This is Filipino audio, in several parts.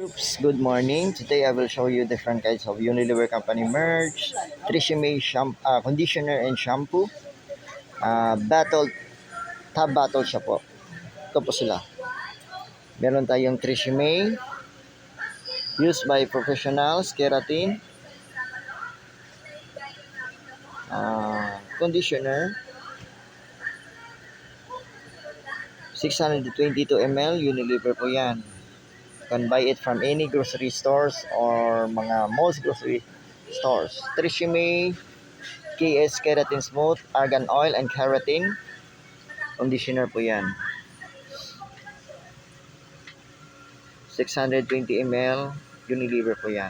Oops, good morning. Today I will show you different kinds of Unilever Company merch, Tresemme conditioner and shampoo. Tab battle siya po. Ito po sila. Meron tayong Tresemme, used by professionals, keratin, conditioner, 622 ml, Unilever po yan. You can buy it from any grocery stores or mga most grocery stores. Tresemme KS Keratin Smooth, Argan Oil and Keratin conditioner po yan. 620 ml, Unilever po yan.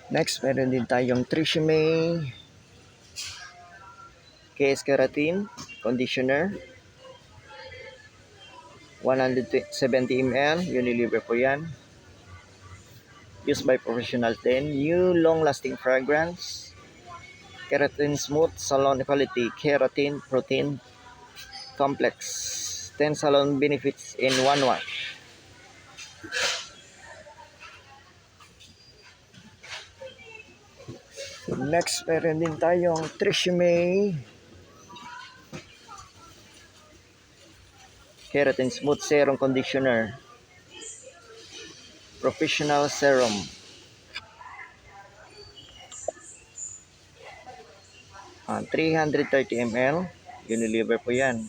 Next, meron din tayong Tresemme KS Keratin conditioner, 170 ml, Unilever po yan. Used by professionals din. New long-lasting fragrance, Keratin Smooth, Salon Quality, Keratin Protein Complex. 10 salon benefits in one wash. Next, meron din tayong Tresemme Keratin Smooth Serum Conditioner, Professional Serum. 330 ml, Unilever po yan.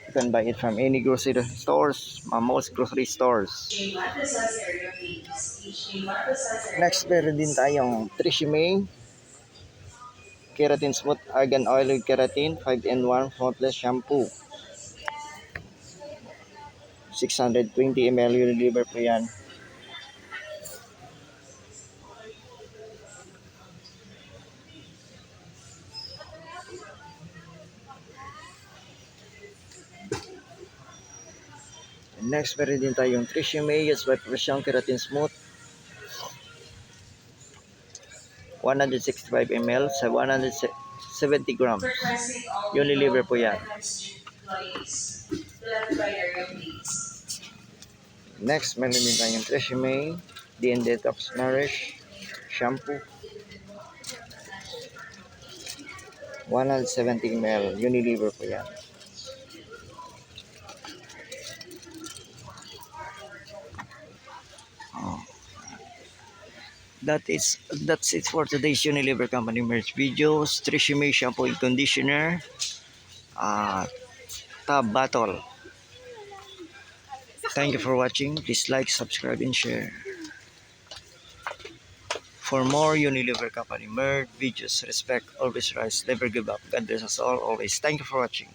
You can buy it from any grocery stores, most grocery stores. Next, meron din tayong Tresemme Keratin Smooth Argan Oil with Keratin 5-in-1 Faultless Shampoo, 620 ml, Unilever po yan. Next, meron din tayong Tresemme used by professional Keratin Smooth, 165 ml sa 170 grams. Unilever po yan. Next, meron din tayong Tresemme Detox Nourish Shampoo, 170 ml, Unilever po yan. That's it for today's Unilever Company merch videos. Tresemme shampoo and conditioner, tab bottle. Thank you for watching. Please like, subscribe, and share. For more Unilever Company merch videos, respect, always rise, never give up. God bless us all always. Thank you for watching.